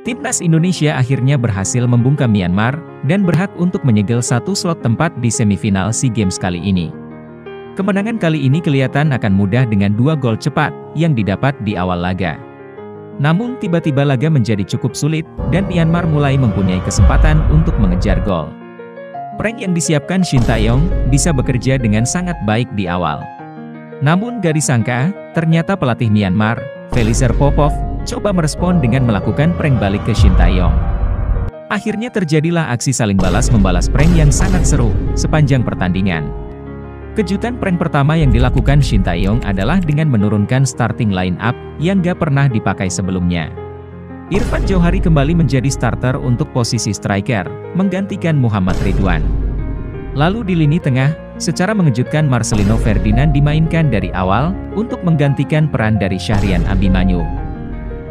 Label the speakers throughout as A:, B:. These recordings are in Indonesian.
A: Timnas Indonesia akhirnya berhasil membungkam Myanmar, dan berhak untuk menyegel satu slot tempat di semifinal SEA Games kali ini. Kemenangan kali ini kelihatan akan mudah dengan 2 gol cepat, yang didapat di awal laga. Namun tiba-tiba laga menjadi cukup sulit, dan Myanmar mulai mempunyai kesempatan untuk mengejar gol. Prank yang disiapkan Shin Tae-yong, bisa bekerja dengan sangat baik di awal. Namun gak disangka, ternyata pelatih Myanmar, Felicer Popov, coba merespon dengan melakukan prank balik ke Shin Tae-yong. Akhirnya terjadilah aksi saling balas-membalas prank yang sangat seru, sepanjang pertandingan. Kejutan prank pertama yang dilakukan Shin Tae-yong adalah dengan menurunkan starting line up, yang gak pernah dipakai sebelumnya. Irfan Jauhari kembali menjadi starter untuk posisi striker, menggantikan Muhammad Ridwan. Lalu di lini tengah, secara mengejutkan Marcelino Ferdinand dimainkan dari awal, untuk menggantikan peran dari Syahrian Abimanyu.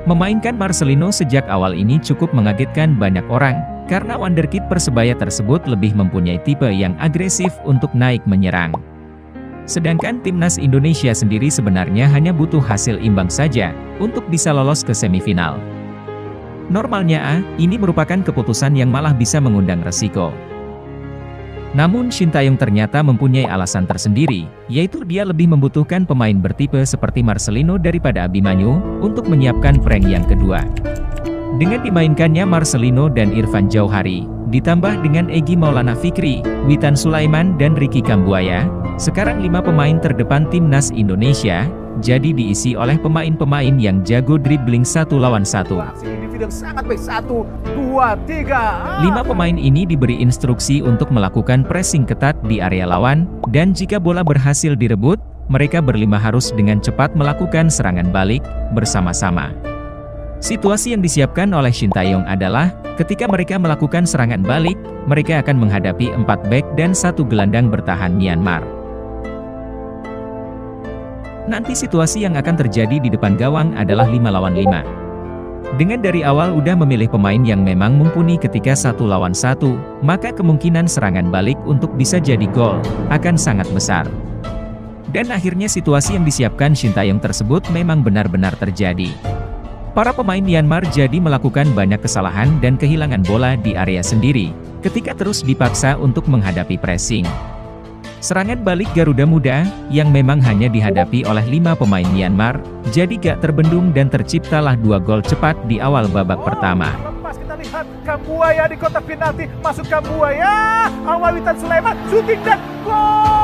A: Memainkan Marcelino sejak awal ini cukup mengagetkan banyak orang, karena wonderkid Persebaya tersebut lebih mempunyai tipe yang agresif untuk naik menyerang. Sedangkan Timnas Indonesia sendiri sebenarnya hanya butuh hasil imbang saja, untuk bisa lolos ke semifinal. Normalnya, ini merupakan keputusan yang malah bisa mengundang resiko. Namun Shin Tae-yong ternyata mempunyai alasan tersendiri, yaitu dia lebih membutuhkan pemain bertipe seperti Marcelino daripada Abimanyu, untuk menyiapkan prank yang kedua. Dengan dimainkannya Marcelino dan Irfan Jauhari, ditambah dengan Egy Maulana Fikri, Witan Sulaiman dan Ricky Kambuaya, sekarang 5 pemain terdepan Timnas Indonesia, jadi diisi oleh pemain-pemain yang jago dribbling 1 lawan 1.
B: Sangat baik, 1, 2, 3.
A: 5 pemain ini diberi instruksi untuk melakukan pressing ketat di area lawan, dan jika bola berhasil direbut, mereka berlima harus dengan cepat melakukan serangan balik, bersama-sama. Situasi yang disiapkan oleh Shin Tae-yong adalah, ketika mereka melakukan serangan balik, mereka akan menghadapi 4 bek dan 1 gelandang bertahan Myanmar. Nanti situasi yang akan terjadi di depan gawang adalah 5 lawan 5. Dengan dari awal udah memilih pemain yang memang mumpuni ketika 1 lawan 1, maka kemungkinan serangan balik untuk bisa jadi gol, akan sangat besar. Dan akhirnya situasi yang disiapkan Shin Tae-yong tersebut memang benar-benar terjadi. Para pemain Myanmar jadi melakukan banyak kesalahan dan kehilangan bola di area sendiri, ketika terus dipaksa untuk menghadapi pressing. Serangan balik Garuda Muda, yang memang hanya dihadapi oleh 5 pemain Myanmar, jadi gak terbendung dan terciptalah 2 gol cepat di awal babak pertama.
B: Lepas kita lihat Kambuaya di kotak penalti, masuk Kambuaya, awal Witan Sulaiman, shooting dan gol!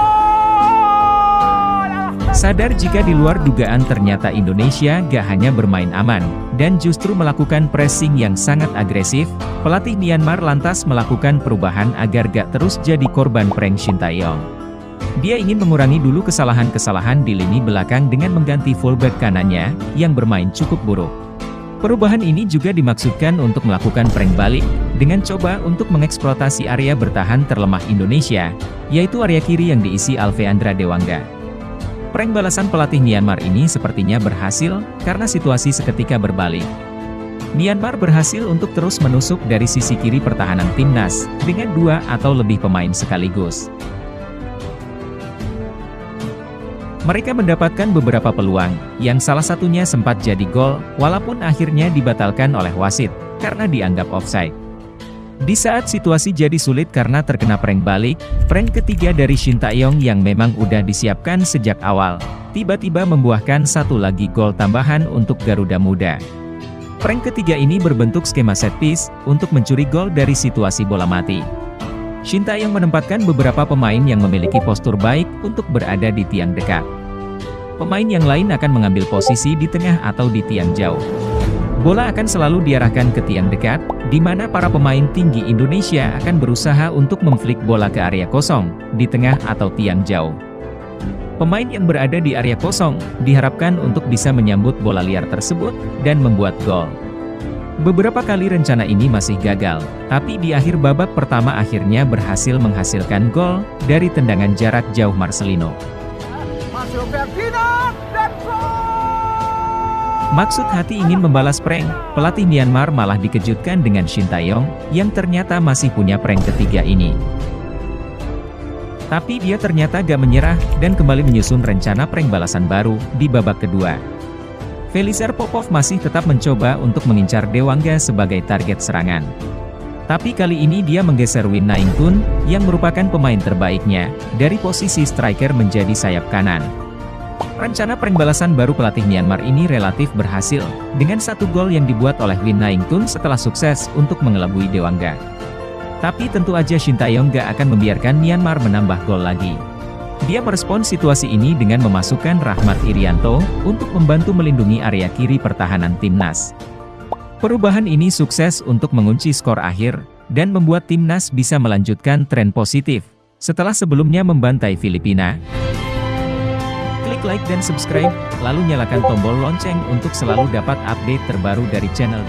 A: Sadar jika di luar dugaan ternyata Indonesia gak hanya bermain aman, dan justru melakukan pressing yang sangat agresif, pelatih Myanmar lantas melakukan perubahan agar gak terus jadi korban prank Shin Tae-yong. Dia ingin mengurangi dulu kesalahan-kesalahan di lini belakang dengan mengganti fullback kanannya, yang bermain cukup buruk. Perubahan ini juga dimaksudkan untuk melakukan prank balik, dengan coba untuk mengeksploitasi area bertahan terlemah Indonesia, yaitu area kiri yang diisi Alveandra Dewangga. Prank balasan pelatih Myanmar ini sepertinya berhasil, karena situasi seketika berbalik. Myanmar berhasil untuk terus menusuk dari sisi kiri pertahanan timnas, dengan 2 atau lebih pemain sekaligus. Mereka mendapatkan beberapa peluang, yang salah satunya sempat jadi gol, walaupun akhirnya dibatalkan oleh wasit, karena dianggap offside. Di saat situasi jadi sulit karena terkena prank balik, prank ketiga dari Shin Tae-yong yang memang udah disiapkan sejak awal, tiba-tiba membuahkan 1 lagi gol tambahan untuk Garuda Muda. Prank ketiga ini berbentuk skema set piece, untuk mencuri gol dari situasi bola mati. Shin Tae-yong menempatkan beberapa pemain yang memiliki postur baik untuk berada di tiang dekat. Pemain yang lain akan mengambil posisi di tengah atau di tiang jauh. Bola akan selalu diarahkan ke tiang dekat, di mana para pemain tinggi Indonesia akan berusaha untuk memflik bola ke area kosong, di tengah atau tiang jauh. Pemain yang berada di area kosong, diharapkan untuk bisa menyambut bola liar tersebut, dan membuat gol. Beberapa kali rencana ini masih gagal, tapi di akhir babak pertama akhirnya berhasil menghasilkan gol, dari tendangan jarak jauh Marcelino. Maksud hati ingin membalas prank, pelatih Myanmar malah dikejutkan dengan Shin Tae-yong, yang ternyata masih punya prank ketiga ini. Tapi dia ternyata gak menyerah, dan kembali menyusun rencana prank balasan baru, di babak kedua. Felicer Popov masih tetap mencoba untuk mengincar Dewangga sebagai target serangan. Tapi kali ini dia menggeser Win Nainggolan, yang merupakan pemain terbaiknya, dari posisi striker menjadi sayap kanan. Rencana prank balasan baru pelatih Myanmar ini relatif berhasil, dengan satu gol yang dibuat oleh Win Nainggolan setelah sukses untuk mengelabui Dewangga. Tapi tentu aja Shin Tae-yong gak akan membiarkan Myanmar menambah gol lagi. Dia merespons situasi ini dengan memasukkan Rahmat Irianto, untuk membantu melindungi area kiri pertahanan timnas. Perubahan ini sukses untuk mengunci skor akhir, dan membuat timnas bisa melanjutkan tren positif, setelah sebelumnya membantai Filipina. Klik like dan subscribe, lalu nyalakan tombol lonceng untuk selalu dapat update terbaru dari channel.